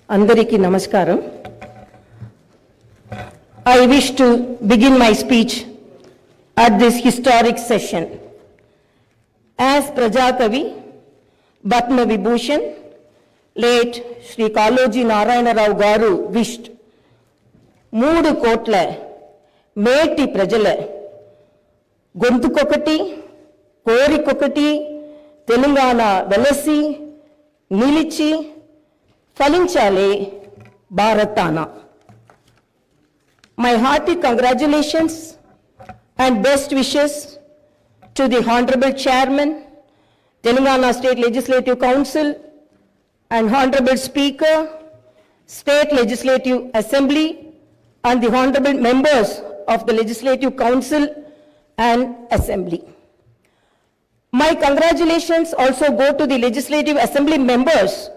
Andariki Namaskaram. I wish to begin my speech at this historic session. As Prajakavi, Batma Vibhushan, late Sri Kaloji Narayana Rao Garu wished, Moodu Kotle, Meti Prajale, Gontu Kokati, Kori Kokati, Telangana Velasi, Nilichi, Falinchale, Bharatana. My hearty congratulations and best wishes to the Honorable Chairman, Telangana State Legislative Council, and Honorable Speaker, State Legislative Assembly, and the Honorable Members of the Legislative Council and Assembly. My congratulations also go to the Legislative Assembly members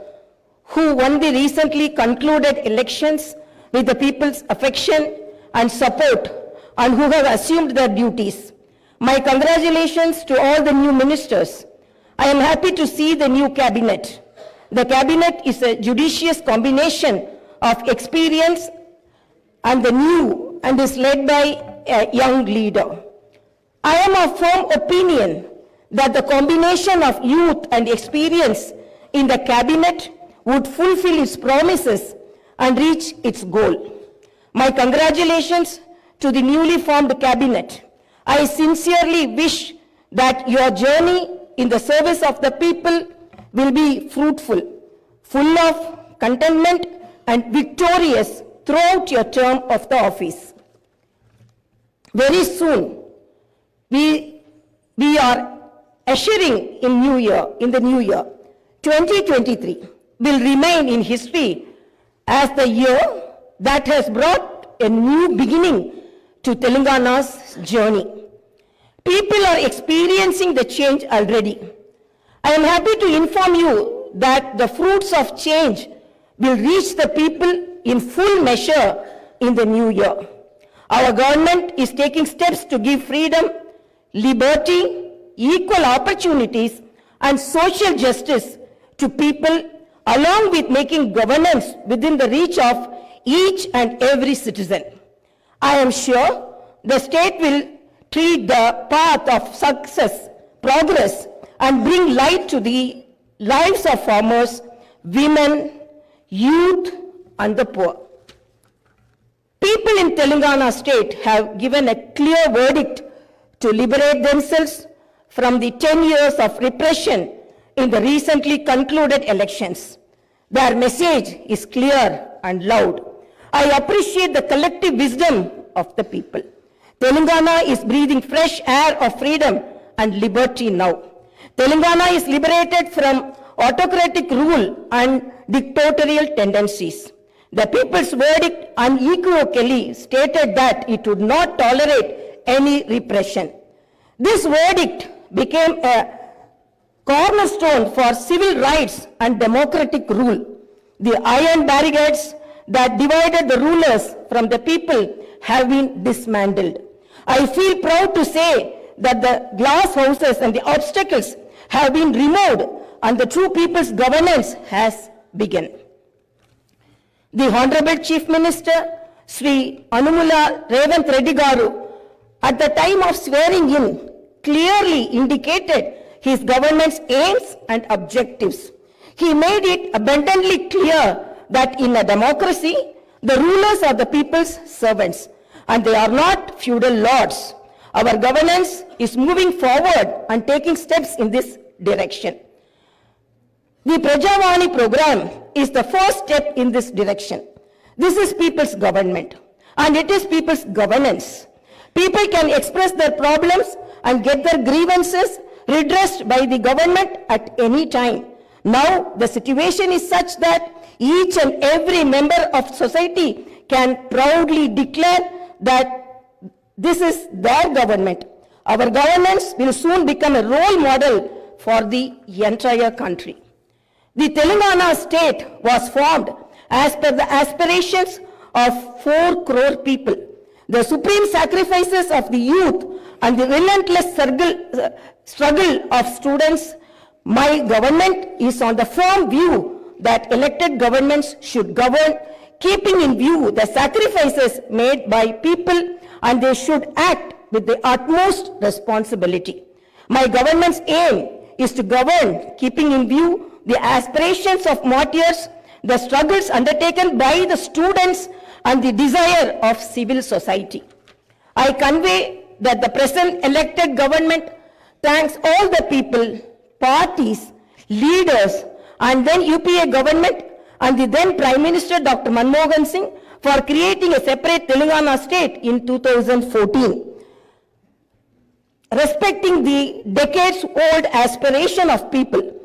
who won the recently concluded elections with the people's affection and support and who have assumed their duties. My congratulations to all the new ministers. I am happy to see the new cabinet. The cabinet is a judicious combination of experience and the new and is led by a young leader. I am of firm opinion that the combination of youth and experience in the cabinet would fulfill its promises and reach its goal. My congratulations to the newly formed cabinet. I sincerely wish that your journey in the service of the people will be fruitful, full of contentment and victorious throughout your term of the office. Very soon, we are ushering in the new year. 2023 will remain in history as the year that has brought a new beginning to Telangana's journey. People are experiencing the change already. I am happy to inform you that the fruits of change will reach the people in full measure in the new year. Our government is taking steps to give freedom, liberty, equal opportunities, and social justice to people, along with making governance within the reach of each and every citizen. I am sure the state will tread the path of success, progress, and bring light to the lives of farmers, women, youth, and the poor. People in Telangana state have given a clear verdict to liberate themselves from the 10 years of repression in the recently concluded elections. Their message is clear and loud. I appreciate the collective wisdom of the people. Telangana is breathing fresh air of freedom and liberty now. Telangana is liberated from autocratic rule and dictatorial tendencies. The people's verdict unequivocally stated that it would not tolerate any repression. This verdict became a cornerstone for civil rights and democratic rule. The iron barricades that divided the rulers from the people have been dismantled. I feel proud to say that the glass houses and the obstacles have been removed and the true people's governance has begun. The Honorable Chief Minister, Sri Anumula Revanth Reddy Garu, at the time of swearing in, clearly indicated his government's aims and objectives. He made it abundantly clear that in a democracy, the rulers are the people's servants and they are not feudal lords. Our governance is moving forward and taking steps in this direction. The Prajavani program is the first step in this direction. This is people's government and it is people's governance. People can express their problems and get their grievances redressed by the government at any time. Now the situation is such that each and every member of society can proudly declare that this is their government. Our governance will soon become a role model for the entire country. The Telangana state was formed as per the aspirations of 4 crore people. The supreme sacrifices of the youth and the relentless struggle of students, my government is on the firm view that elected governments should govern keeping in view the sacrifices made by people, and they should act with the utmost responsibility. My government's aim is to govern keeping in view the aspirations of martyrs, the struggles undertaken by the students, and the desire of civil society. I convey that the present elected government thanks all the people, parties, leaders, and then UPA government and the then Prime Minister Dr. Manmohan Singh for creating a separate Telangana state in 2014. Respecting the decades-old aspiration of people,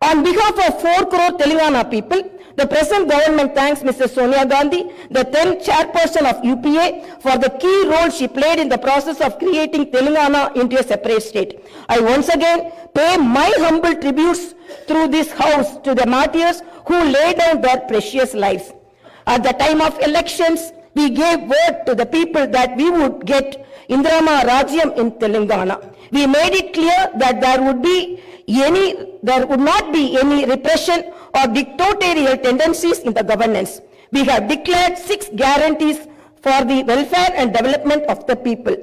on behalf of 4 crore Telangana people, the present government thanks Mrs. Sonia Gandhi, the then chairperson of UPA, for the key role she played in the process of creating Telangana into a separate state. I once again pay my humble tributes through this house to the martyrs who laid down their precious lives. At the time of elections, we gave word to the people that we would get Indrama Rajyam in Telangana. We made it clear that there would not be any repression or dictatorial tendencies in the governance. We have declared 6 guarantees for the welfare and development of the people.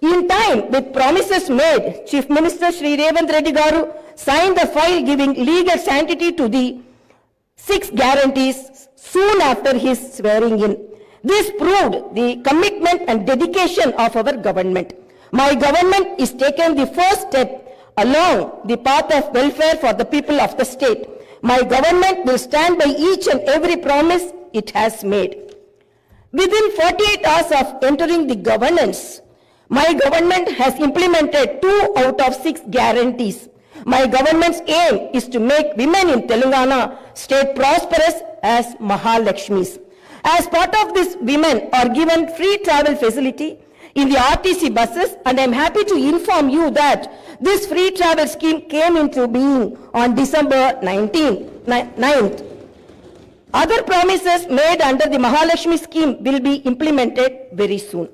In time, with promises made, Chief Minister Shri Revanth Reddy Garu signed the file giving legal sanctity to the 6 guarantees soon after his swearing in. This proved the commitment and dedication of our government. My government is taking the first step along the path of welfare for the people of the state. My government will stand by each and every promise it has made. Within 48 hours of entering the governance, my government has implemented 2 out of 6 guarantees. My government's aim is to make women in Telangana state prosperous as Mahalakshmis. As part of this, women are given free travel facility in the RTC buses, and I am happy to inform you that this free travel scheme came into being on December 9th. Other promises made under the Mahalakshmi scheme will be implemented very soon.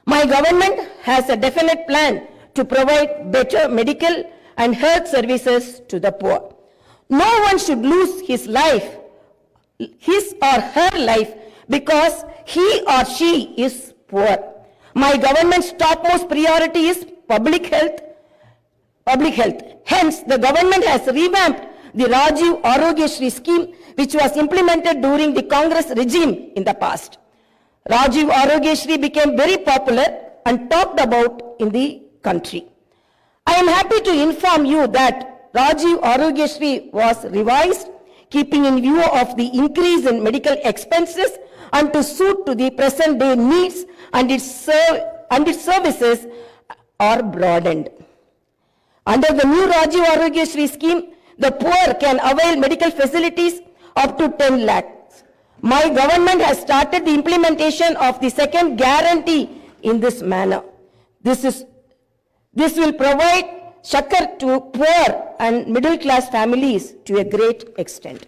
My government has a definite plan to provide better medical and health services to the poor. No one should lose his or her life because he or she is poor. My government's topmost priority is public health. Hence, the government has revamped the Rajiv Arogyashri scheme, which was implemented during the Congress regime in the past. Rajiv Arogyashri became very popular and talked about in the country. I am happy to inform you that Rajiv Arogyashri was revised, keeping in view of the increase in medical expenses and to suit to the present day needs, and its services are broadened. Under the new Rajiv Arogyashri scheme, the poor can avail medical facilities up to 10 lakhs. My government has started the implementation of the second guarantee in this manner. This will provide Shakar to poor and middle class families to a great extent.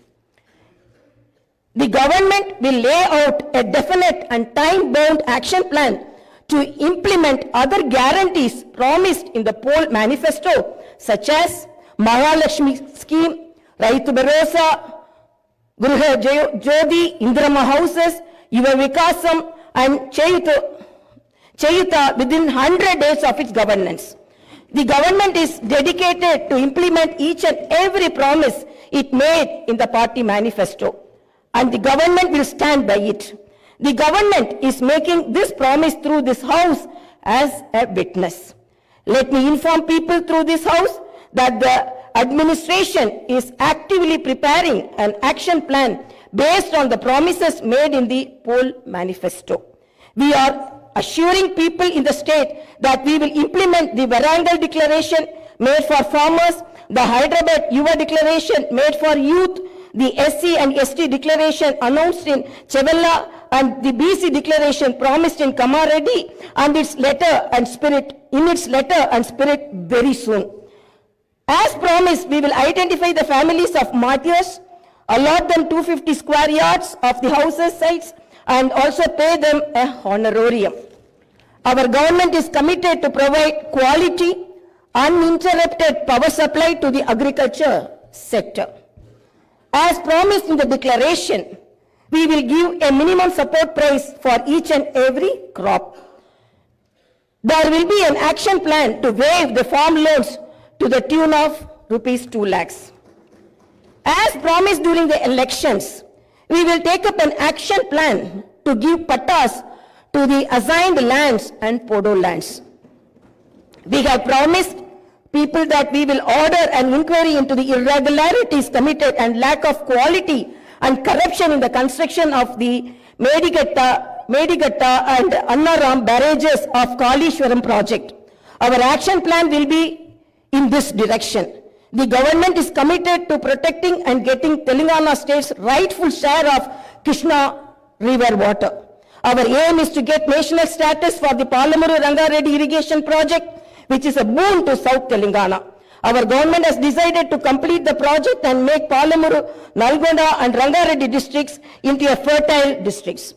The government will lay out a definite and time-bound action plan to implement other guarantees promised in the poll manifesto, such as Mahalakshmi scheme, Raitu Bharosa, Gruha Jyoti, Indrama houses, Yuva Vikasam, and Chayuta within 100 days of its governance. The government is dedicated to implement each and every promise it made in the party manifesto, and the government will stand by it. The government is making this promise through this house as a witness. Let me inform people through this house that the administration is actively preparing an action plan based on the promises made in the poll manifesto. We are assuring people in the state that we will implement the Varangal declaration made for farmers, the Hyderabad Yuva declaration made for youth, the SC and ST declaration announced in Chevella, and the BC declaration promised in Kamareddy, and its letter and spirit very soon. As promised, we will identify the families of martyrs, allot them 250 square yards of the houses sites, and also pay them a honorarium. Our government is committed to provide quality, uninterrupted power supply to the agriculture sector. As promised in the declaration, we will give a minimum support price for each and every crop. There will be an action plan to waive the farm loans to the tune of rupees 2 lakhs. As promised during the elections, we will take up an action plan to give pattas to the assigned lands and podo lands. We have promised people that we will order an inquiry into the irregularities committed and lack of quality and corruption in the construction of the Medigatta and Annaram barrages of Kalishwaram project. Our action plan will be in this direction. The government is committed to protecting and getting Telangana state's rightful share of Krishna river water. Our aim is to get national status for the Palamuru Rangareddy irrigation project, which is a boon to South Telangana. Our government has decided to complete the project and make Palamuru, Nalgonda and Rangareddy districts into a fertile districts.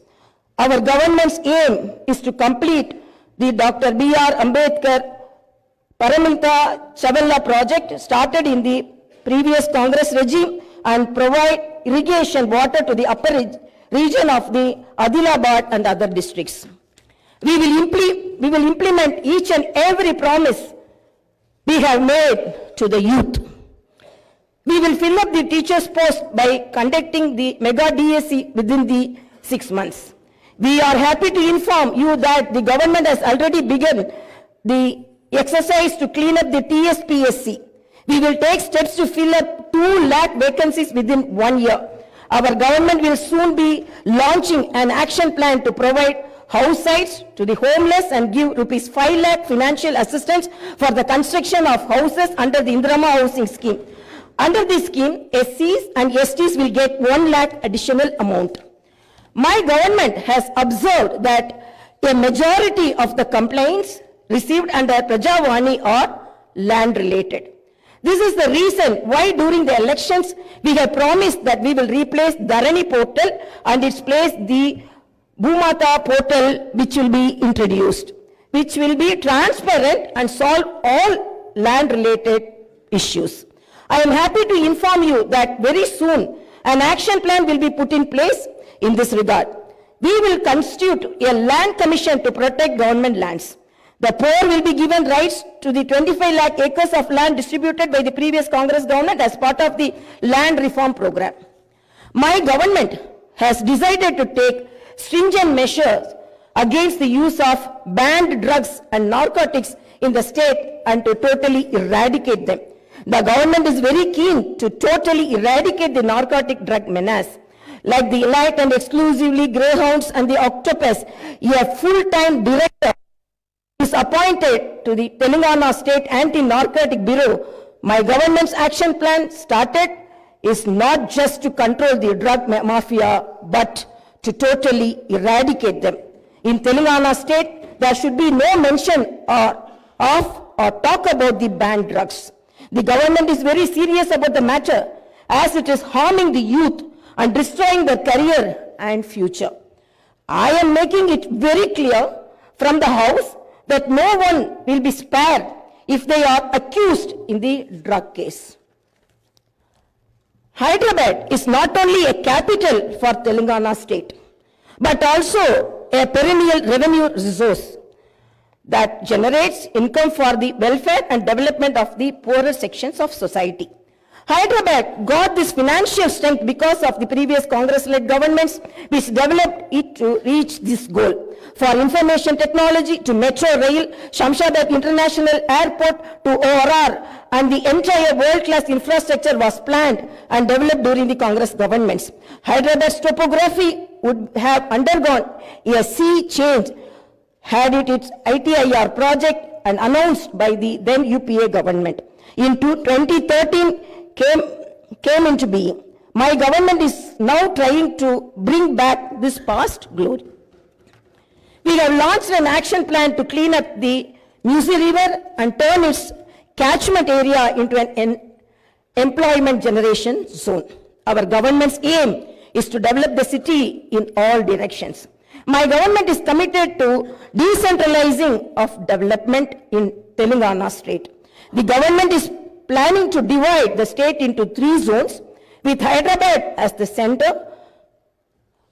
Our government's aim is to complete the Dr. B.R. Ambedkar Paramita Chavalla project started in the previous Congress regime and provide irrigation water to the upper region of the Adilabad and other districts. We will implement each and every promise we have made to the youth. We will fill up the teachers' post by conducting the mega DSC within the 6 months. We are happy to inform you that the government has already begun the exercise to clean up the TSPSC. We will take steps to fill up 2 lakh vacancies within 1 year. Our government will soon be launching an action plan to provide house sites to the homeless and give rupees 5 lakh financial assistance for the construction of houses under the Indirama housing scheme. Under this scheme, SCs and STs will get 1 lakh additional amount. My government has observed that a majority of the complaints received under Prajavani are land related. This is the reason why during the elections we have promised that we will replace Dharani portal and its place the Bhumata portal, which will be introduced, which will be transparent and solve all land related issues. I am happy to inform you that very soon an action plan will be put in place in this regard. We will constitute a land commission to protect government lands. The poor will be given rights to the 25 lakh acres of land distributed by the previous Congress government as part of the land reform program. My government has decided to take stringent measures against the use of banned drugs and narcotics in the state and to totally eradicate them. The government is very keen to totally eradicate the narcotic drug menace. Like the elite and exclusively greyhounds and the octopus, a full-time director is appointed to the Telangana State Anti-Narcotic Bureau. My government's action plan started is not just to control the drug mafia, but to totally eradicate them. In Telangana State, there should be no mention of or talk about the banned drugs. The government is very serious about the matter as it is harming the youth and destroying their career and future. I am making it very clear from the House that no one will be spared if they are accused in the drug case. Hyderabad is not only a capital for Telangana state, but also a perennial revenue resource that generates income for the welfare and development of the poorer sections of society. Hyderabad got this financial strength because of the previous Congress-led governments which developed it to reach this goal. For information technology to Metro Rail, Shamshabad International Airport to ORR, and the entire world-class infrastructure was planned and developed during the Congress governments. Hyderabad's topography would have undergone a sea change had it its ITIR project and announced by the then UPA government. In 2013, came into being. My government is now trying to bring back this past glory. We have launched an action plan to clean up the Musi River and turn its catchment area into an employment generation zone. Our government's aim is to develop the city in all directions. My government is committed to decentralizing of development in Telangana state. The government is planning to divide the state into 3 zones, with Hyderabad as the center,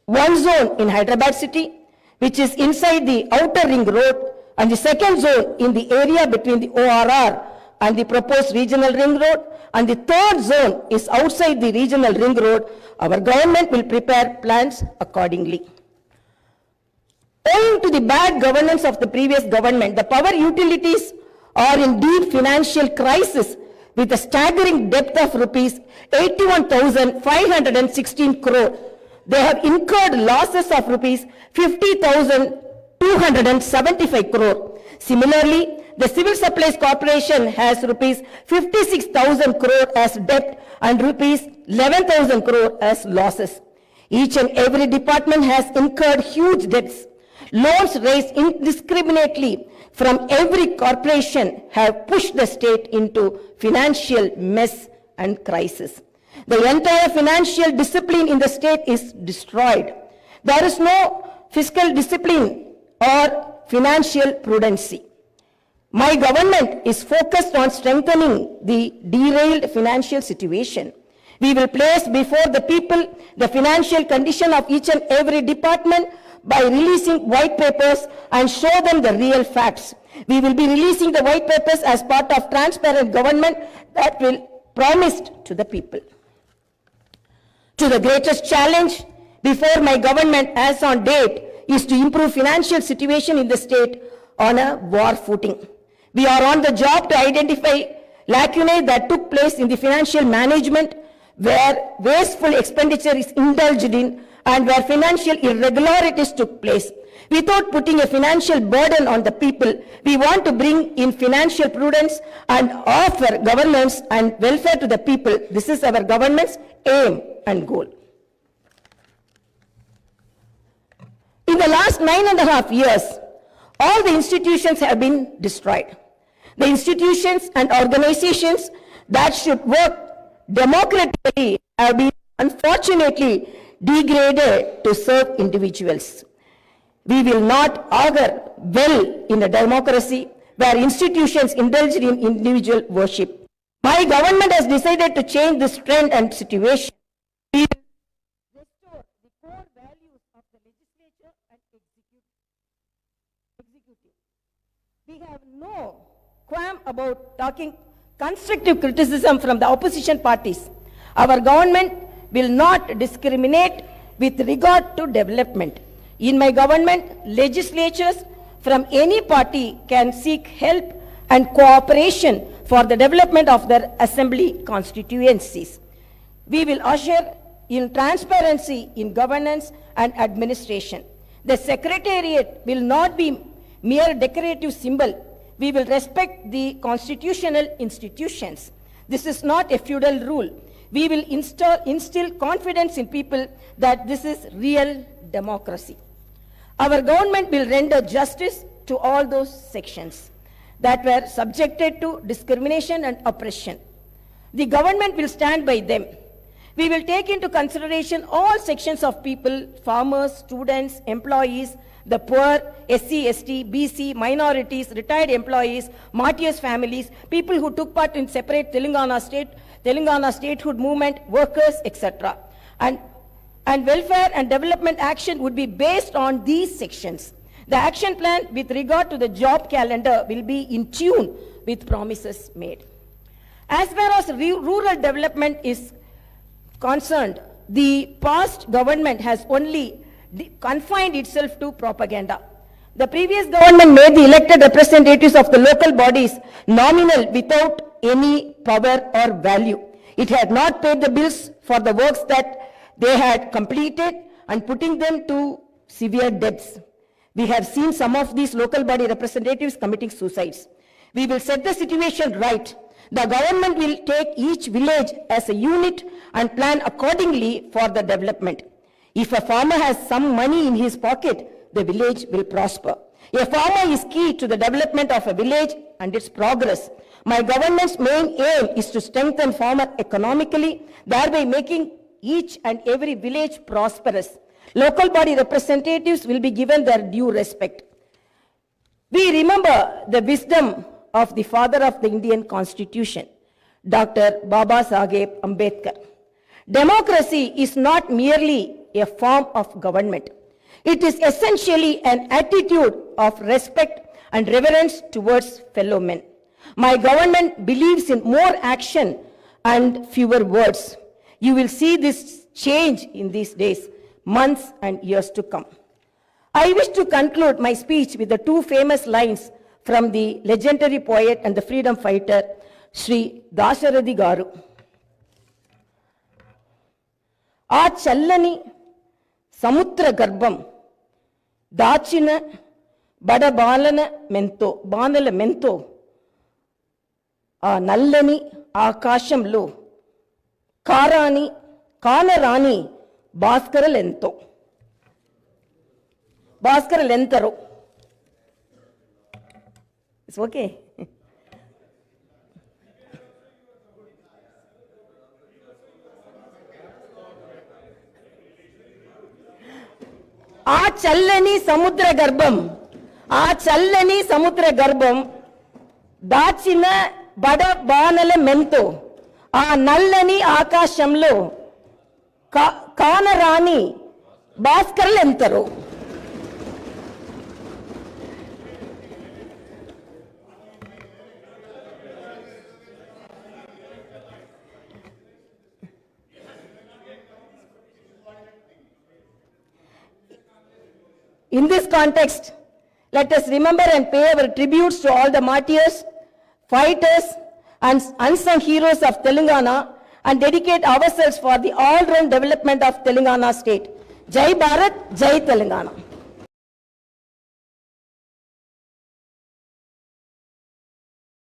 one zone in Hyderabad city, which is inside the outer ring road, and the second zone in the area between the ORR and the proposed regional ring road, and the third zone is outside the regional ring road. Our government will prepare plans accordingly. Owing to the bad governance of the previous government, the power utilities are in deep financial crisis with a staggering debt of rupees 81,516 crore. They have incurred losses of rupees 50,275 crore. Similarly, the Civil Supplies Corporation has rupees 56,000 crore as debt and rupees 11,000 crore as losses. Each and every department has incurred huge debts. Loans raised indiscriminately from every corporation have pushed the state into financial mess and crisis. The entire financial discipline in the state is destroyed. There is no fiscal discipline or financial prudency. My government is focused on strengthening the derailed financial situation. We will place before the people the financial condition of each and every department by releasing white papers and show them the real facts. We will be releasing the white papers as part of transparent government that will promised to the people. To the greatest challenge before my government as on date is to improve financial situation in the state on a war footing. We are on the job to identify lacunae that took place in the financial management where wasteful expenditure is indulged in and where financial irregularities took place. Without putting a financial burden on the people, we want to bring in financial prudence and offer governance and welfare to the people. This is our government's aim and goal. In the last 9.5 years, all the institutions have been destroyed. The institutions and organizations that should work democratically have been unfortunately degraded to serve individuals. We will not augur well in a democracy where institutions indulge in individual worship. My government has decided to change this trend and situation. We will restore the core values of the legislature and executive. We have no qualm about talking constructive criticism from the opposition parties. Our government will not discriminate with regard to development. In my government, legislatures from any party can seek help and cooperation for the development of their assembly constituencies. We will usher in transparency in governance and administration. The secretariat will not be mere decorative symbol. We will respect the constitutional institutions. This is not a feudal rule. We will instill confidence in people that this is real democracy. Our government will render justice to all those sections that were subjected to discrimination and oppression. The government will stand by them. We will take into consideration all sections of people, farmers, students, employees, the poor, SC, ST, BC, minorities, retired employees, martyrs' families, people who took part in separate Telangana statehood movement, workers, etc. And welfare and development action would be based on these sections. The action plan with regard to the job calendar will be in tune with promises made. As far as rural development is concerned, the past government has only confined itself to propaganda. The previous government made the elected representatives of the local bodies nominal without any power or value. It had not paid the bills for the works that they had completed and putting them to severe debts. We have seen some of these local body representatives committing suicides. We will set the situation right. The government will take each village as a unit and plan accordingly for the development. If a farmer has some money in his pocket, the village will prosper. A farmer is key to the development of a village and its progress. My government's main aim is to strengthen farmer economically, thereby making each and every village prosperous. Local body representatives will be given their due respect. We remember the wisdom of the father of the Indian Constitution. Dr. Baba Saheb Ambedkar. Democracy is not merely a form of government. It is essentially an attitude of respect and reverence towards fellow men. My government believes in more action and fewer words. You will see this change in these days, months and years to come. I wish to conclude my speech with the two famous lines from the legendary poet and the freedom fighter, Sri Dasharathy Garu. ఆ చల్లని సముద్ర గర్భం దాచిన బడబాలన మెంతో బాణల మెంతో ఆ నల్లని ఆకాశంలో కానరాని భాస్కరలెంతరో. It's okay. ఆ చల్లని సముద్ర గర్భం దాచిన బడబానల మెంతో ఆ నల్లని ఆకాశంలో కానరాని భాస్కరులెంతరో. In this context, let us remember and pay our tributes to all the martyrs, fighters, and unsung heroes of Telangana and dedicate ourselves for the all-round development of Telangana state. Jai Bharat, Jai Telangana.